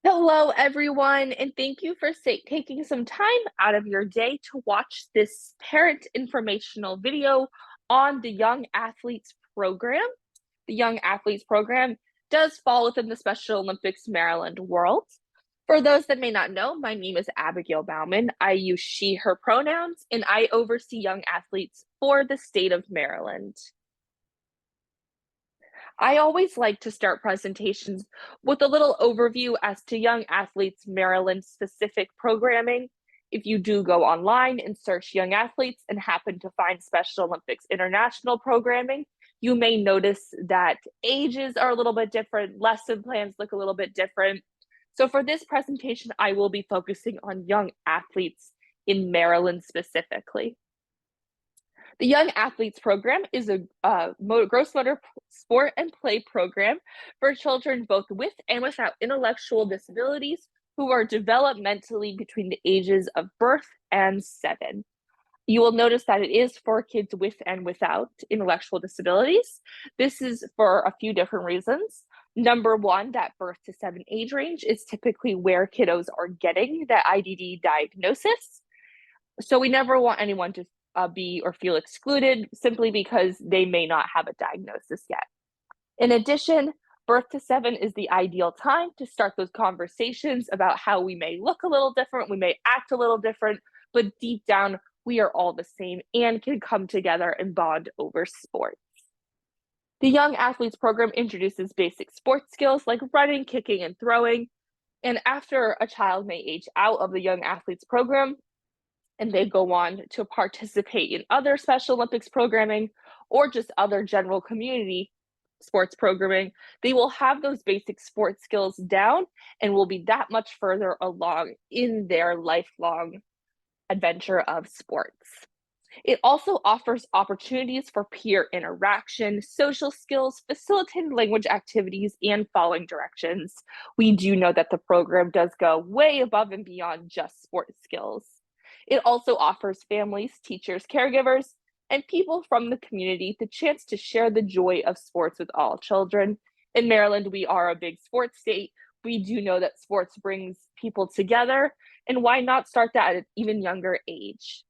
Hello, everyone, and thank you for taking some time out of your day to watch this parent informational video on the Young Athletes Program. The Young Athletes Program does fall within the Special Olympics Maryland world. For those that may not know, my name is Abigail Bauman. I use she, her pronouns, and I oversee young athletes for the state of Maryland. I always like to start presentations with a little overview as to Young Athletes Maryland specific programming. If you do go online and search Young Athletes and happen to find Special Olympics International programming, you may notice that ages are a little bit different, lesson plans look a little bit different. So for this presentation, I will be focusing on young athletes in Maryland specifically. The Young Athletes Program is a gross motor sport and play program for children both with and without intellectual disabilities who are developmentally between the ages of birth and 7. You will notice that it is for kids with and without intellectual disabilities. This is for a few different reasons. Number one, that birth to 7 age range is typically where kiddos are getting that IDD diagnosis. So we never want anyone to be or feel excluded simply because they may not have a diagnosis yet. In addition, birth to 7 is the ideal time to start those conversations about how we may look a little different, we may act a little different, but deep down, we are all the same and can come together and bond over sports. The Young Athletes Program introduces basic sports skills like running, kicking, and throwing. And after a child may age out of the Young Athletes Program, and they go on to participate in other Special Olympics programming or just other general community sports programming, they will have those basic sports skills down and will be that much further along in their lifelong adventure of sports. It also offers opportunities for peer interaction, social skills, facilitated language activities, and following directions. We do know that the program does go way above and beyond just sports skills. It also offers families, teachers, caregivers, and people from the community the chance to share the joy of sports with all children. In Maryland, we are a big sports state. We do know that sports brings people together, and why not start that at an even younger age?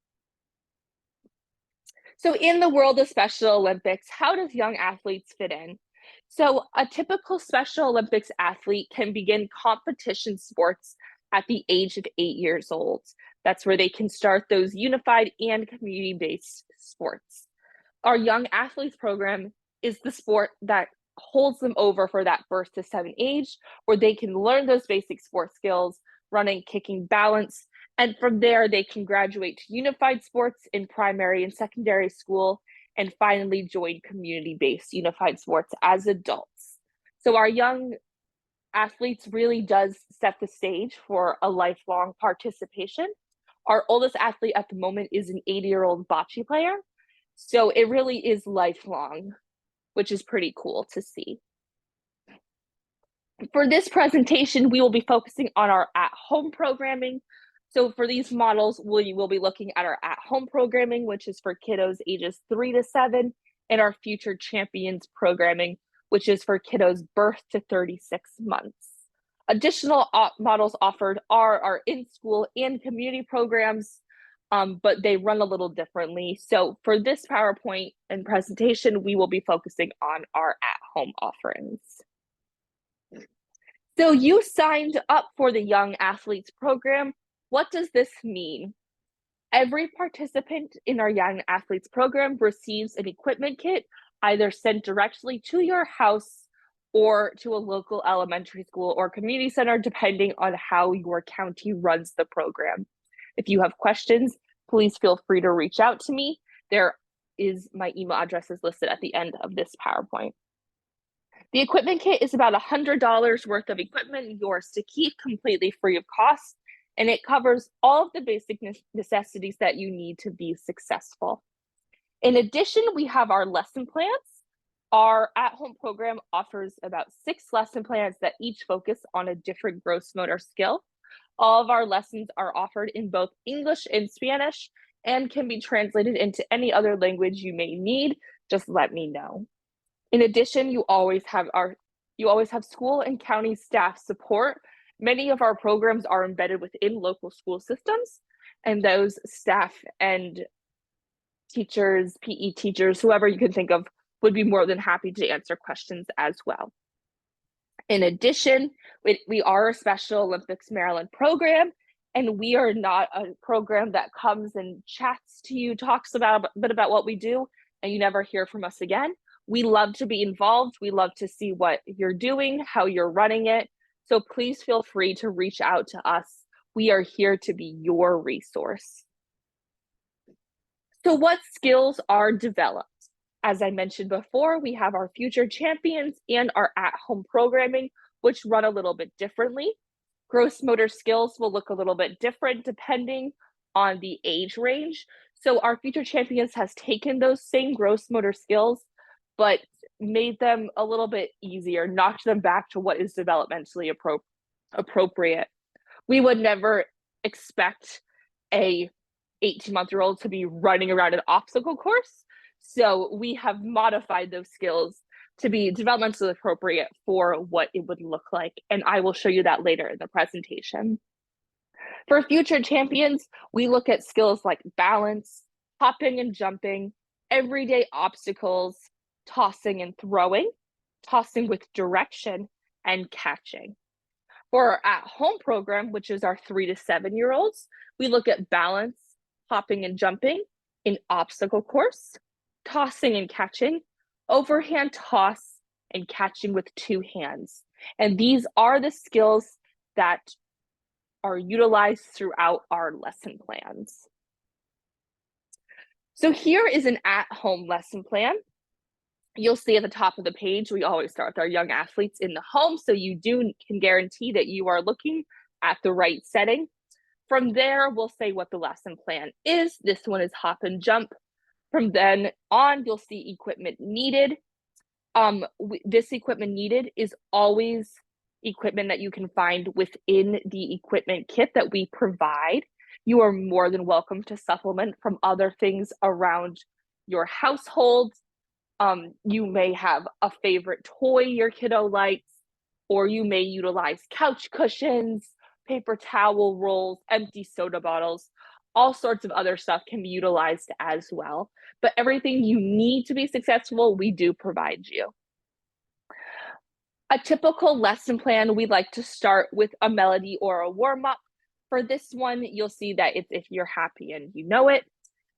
So, in the world of Special Olympics, how does young athletes fit in? So, a typical Special Olympics athlete can begin competition sports at the age of 8 years old. That's where they can start those unified and community based sports. Our Young Athletes program is the sport that holds them over for that birth to 7 age, where they can learn those basic sport skills, running, kicking, balance, and from there, they can graduate to unified sports in primary and secondary school and finally join community based unified sports as adults. So, our young athletes really does set the stage for a lifelong participation. Our oldest athlete at the moment is an 80-year-old bocce player. So, it really is lifelong, which is pretty cool to see. For this presentation, we will be focusing on our at-home programming. So for these models, we will be looking at our at-home programming, which is for kiddos ages 3 to 7, and our Future Champions programming, which is for kiddos birth to 36 months. Additional models offered are our in-school and community programs, but they run a little differently. So for this PowerPoint and presentation, we will be focusing on our at-home offerings. So you signed up for the Young Athletes Program. What does this mean? Every participant in our Young Athletes Program receives an equipment kit, either sent directly to your house or to a local elementary school or community center, depending on how your county runs the program. If you have questions, please feel free to reach out to me. My email address is listed at the end of this PowerPoint. The equipment kit is about $100 worth of equipment, yours to keep, completely free of cost, and it covers all of the basic necessities that you need to be successful. In addition, we have our lesson plans. Our at-home program offers about 6 lesson plans that each focus on a different gross motor skill. All of our lessons are offered in both English and Spanish and can be translated into any other language you may need. Just let me know. In addition, you always have school and county staff support Many of our programs are embedded within local school systems, and those staff and teachers, PE teachers, whoever you can think of, would be more than happy to answer questions as well. In addition, we are a Special Olympics Maryland program, and we are not a program that comes and chats to you, talks about a bit about what we do, and you never hear from us again. We love to be involved. We love to see what you're doing, how you're running it. So please feel free to reach out to us. We are here to be your resource. So what skills are developed? As I mentioned before, we have our future champions and our at-home programming, which run a little bit differently. Gross motor skills will look a little bit different depending on the age range. So our future champions has taken those same gross motor skills, but made them a little bit easier, knocked them back to what is developmentally appropriate. We would never expect a 18-month-old to be running around an obstacle course. So we have modified those skills to be developmentally appropriate for what it would look like. And I will show you that later in the presentation. For future champions, we look at skills like balance, hopping and jumping, everyday obstacles, tossing and throwing, tossing with direction, and catching. For our at-home program, which is our 3 to 7-year-olds, we look at balance, hopping and jumping, an obstacle course, tossing and catching, overhand toss, and catching with 2 hands. And these are the skills that are utilized throughout our lesson plans. So here is an at-home lesson plan. You'll see at the top of the page, we always start with our young athletes in the home, so you can guarantee that you are looking at the right setting. From there, we'll say what the lesson plan is. This one is hop and jump. From then on, you'll see equipment needed. This equipment needed is always equipment that you can find within the equipment kit that we provide. You are more than welcome to supplement from other things around your household. You may have a favorite toy your kiddo likes, or you may utilize couch cushions, paper towel rolls, empty soda bottles. All sorts of other stuff can be utilized as well. But everything you need to be successful, we do provide you. A typical lesson plan, we like to start with a melody or a warm-up. For this one, you'll see that it's If You're Happy and You Know It.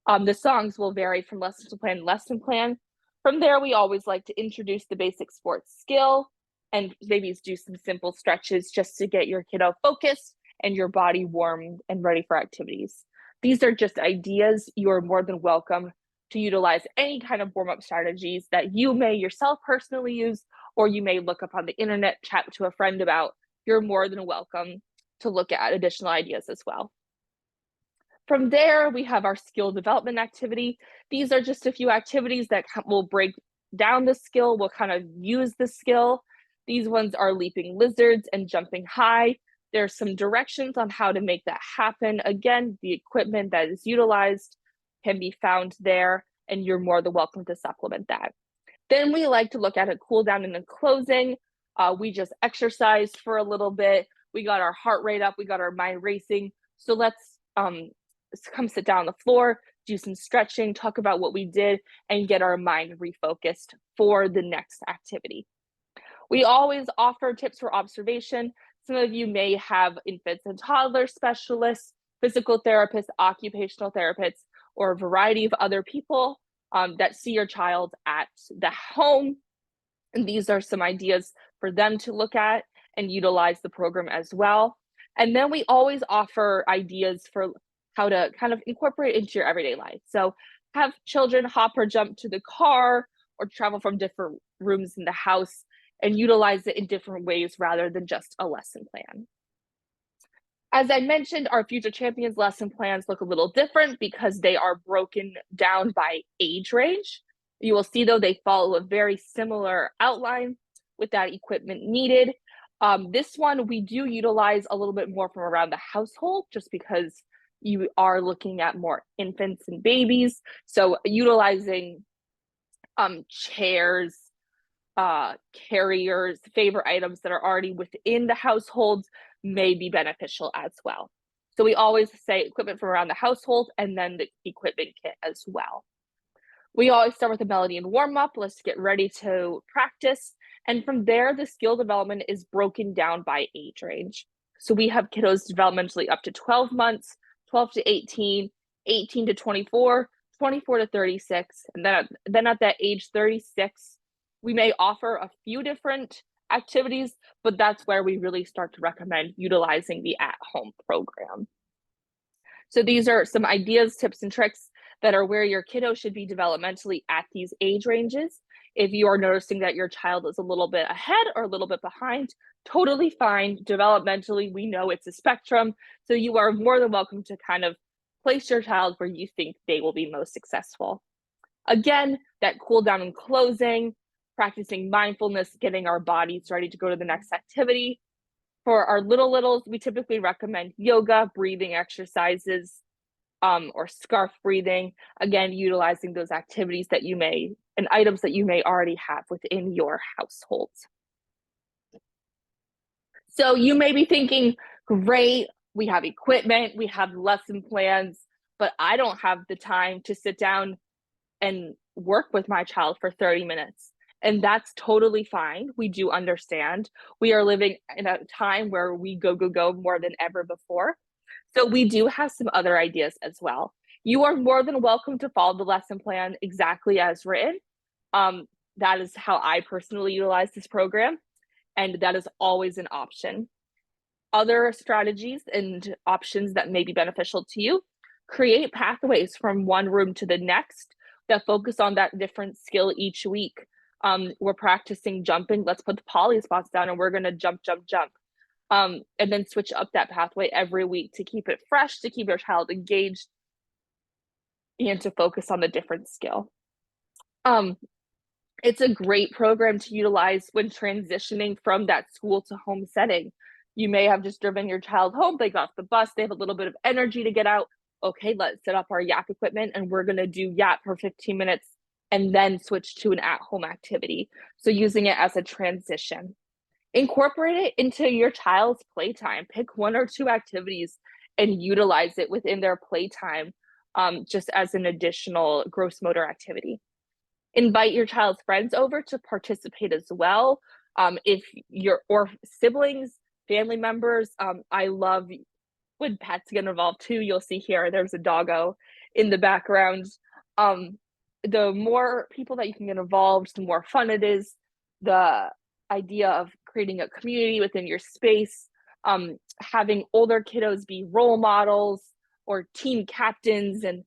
The songs will vary from lesson to lesson plan. From there, we always like to introduce the basic sports skill and maybe do some simple stretches just to get your kiddo focused and your body warm and ready for activities. These are just ideas. You are more than welcome to utilize any kind of warm-up strategies that you may yourself personally use, or you may look up on the internet, chat to a friend about. You're more than welcome to look at additional ideas as well. From there, we have our skill development activity. These are just a few activities that will break down the skill, will kind of use the skill. These ones are leaping lizards and jumping high. There's some directions on how to make that happen. Again, the equipment that is utilized can be found there, and you're more than welcome to supplement that. Then we like to look at a cool down and a closing. We just exercised for a little bit. We got our heart rate up, we got our mind racing. So let's come sit down on the floor, do some stretching, talk about what we did, and get our mind refocused for the next activity. We always offer tips for observation. Some of you may have infants and toddler specialists, physical therapists, occupational therapists, or a variety of other people that see your child at the home. And these are some ideas for them to look at and utilize the program as well. And then we always offer ideas for how to kind of incorporate into your everyday life. So have children hop or jump to the car or travel from different rooms in the house and utilize it in different ways rather than just a lesson plan. As I mentioned, our Future Champions lesson plans look a little different because they are broken down by age range. You will see, though, they follow a very similar outline with that equipment needed. This one, we do utilize a little bit more from around the household just because you are looking at more infants and babies. So utilizing chairs, carriers, favorite items that are already within the households may be beneficial as well. So we always say equipment from around the household and then the equipment kit as well. We always start with a melody and warm up. Let's get ready to practice. And from there, the skill development is broken down by age range. So we have kiddos developmentally up to 12 months, 12 to 18, 18 to 24, 24 to 36. And then at that age 36, we may offer a few different activities, but that's where we really start to recommend utilizing the at-home program. So these are some ideas, tips, and tricks that are where your kiddo should be developmentally at these age ranges. If you are noticing that your child is a little bit ahead or a little bit behind, totally fine. Developmentally, we know it's a spectrum, so you are more than welcome to kind of place your child where you think they will be most successful. Again, that cool down and closing, practicing mindfulness, getting our bodies ready to go to the next activity. For our littles, we typically recommend yoga, breathing exercises, or scarf breathing, again, utilizing those activities that you may, and items that you may already have within your household. So you may be thinking, great, we have equipment, we have lesson plans, but I don't have the time to sit down and work with my child for 30 minutes. And that's totally fine. We do understand. We are living in a time where we go more than ever before. So we do have some other ideas as well. You are more than welcome to follow the lesson plan exactly as written. That is how I personally utilize this program, and that is always an option. Other strategies and options that may be beneficial to you: create pathways from one room to the next that focus on that different skill each week. We're practicing jumping. Let's put the poly spots down and we're going to jump. And then switch up that pathway every week to keep it fresh, to keep your child engaged, and to focus on the different skill. It's a great program to utilize when transitioning from that school to home setting. You may have just driven your child home, they got off the bus, they have a little bit of energy to get out. Okay, let's set up our YAP equipment and we're gonna do YAP for 15 minutes and then switch to an at-home activity. So using it as a transition. Incorporate it into your child's playtime. Pick one or two activities and utilize it within their playtime, just as an additional gross motor activity. Invite your child's friends over to participate as well. If or siblings, family members, I love when pets get involved too. You'll see here, there's a doggo in the background. The more people that you can get involved, the more fun it is. The idea of creating a community within your space, having older kiddos be role models or team captains, and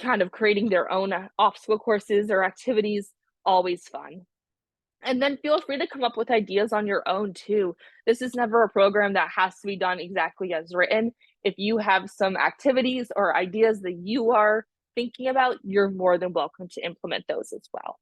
kind of creating their own obstacle courses or activities, always fun. And then feel free to come up with ideas on your own too. This is never a program that has to be done exactly as written. If you have some activities or ideas that you are thinking about, you're more than welcome to implement those as well.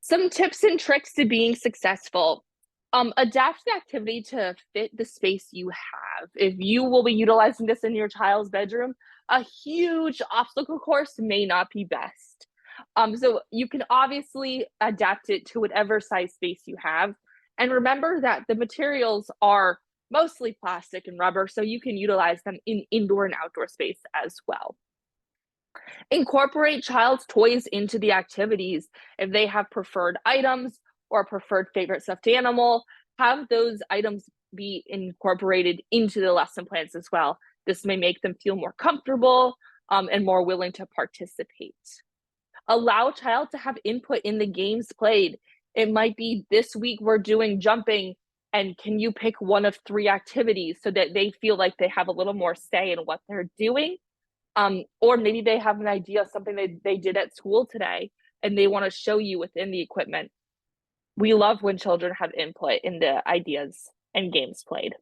Some tips and tricks to being successful. Adapt the activity to fit the space you have. If you will be utilizing this in your child's bedroom, a huge obstacle course may not be best. So you can obviously adapt it to whatever size space you have. And remember that the materials are mostly plastic and rubber, so you can utilize them in indoor and outdoor space as well. Incorporate child's toys into the activities. If they have preferred items or preferred favorite stuffed animal, have those items be incorporated into the lesson plans as well. This may make them feel more comfortable and more willing to participate. Allow child to have input in the games played. It might be, this week we're doing jumping, and can you pick one of 3 activities so that they feel like they have a little more say in what they're doing? Or maybe they have an idea of something they did at school today and they want to show you within the equipment. We love when children have input in the ideas and games played.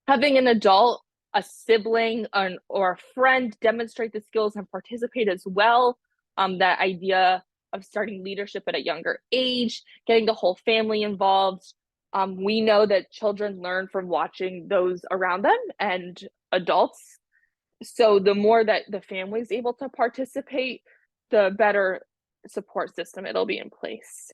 Having an adult, a sibling, or a friend demonstrate the skills and participate as well. That idea of starting leadership at a younger age, getting the whole family involved. We know that children learn from watching those around them and adults. So the more that the family is able to participate, the better support system it'll be in place.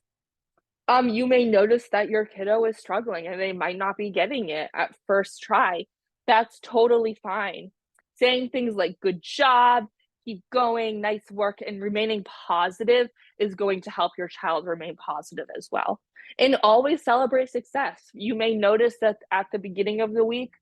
You may notice that your kiddo is struggling and they might not be getting it at first try. That's totally fine. Saying things like good job, keep going, nice work, and remaining positive is going to help your child remain positive as well. And always celebrate success. You may notice that at the beginning of the week,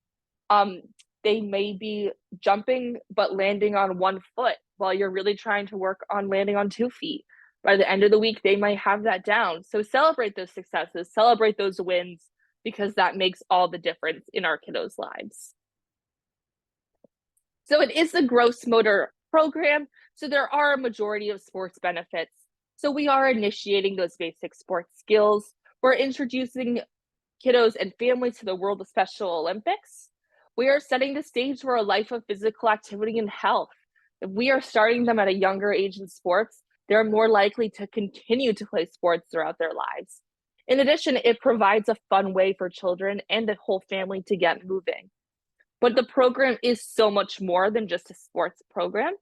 um, they may be jumping but landing on one foot while you're really trying to work on landing on 2 feet. By the end of the week, they might have that down. So celebrate those successes, celebrate those wins, because that makes all the difference in our kiddos' lives. So it is the gross motor program. So there are a majority of sports benefits. So we are initiating those basic sports skills. We're introducing kiddos and families to the world of Special Olympics. We are setting the stage for a life of physical activity and health. If we are starting them at a younger age in sports, they're more likely to continue to play sports throughout their lives. In addition, it provides a fun way for children and the whole family to get moving. But the program is so much more than just a sports program.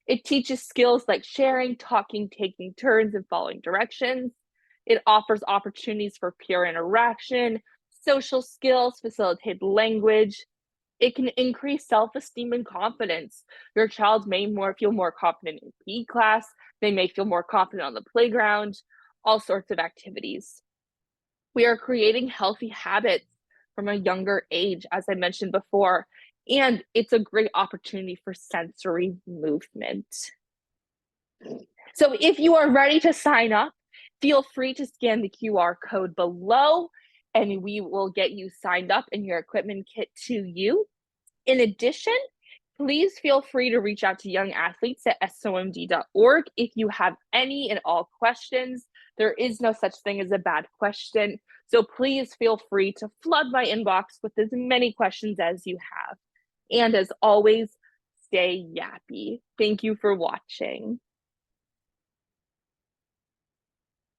It teaches skills like sharing, talking, taking turns, and following directions. It offers opportunities for peer interaction, social skills, facilitated language. It can increase self-esteem and confidence. Your child may feel more confident in PE class. They may feel more confident on the playground, all sorts of activities. We are creating healthy habits from a younger age, as I mentioned before, and it's a great opportunity for sensory movement. So if you are ready to sign up, feel free to scan the QR code below and we will get you signed up and your equipment kit to you. In addition, please feel free to reach out to young athletes at somd.org if you have any and all questions. There is no such thing as a bad question. So please feel free to flood my inbox with as many questions as you have. And as always, stay yappy. Thank you for watching.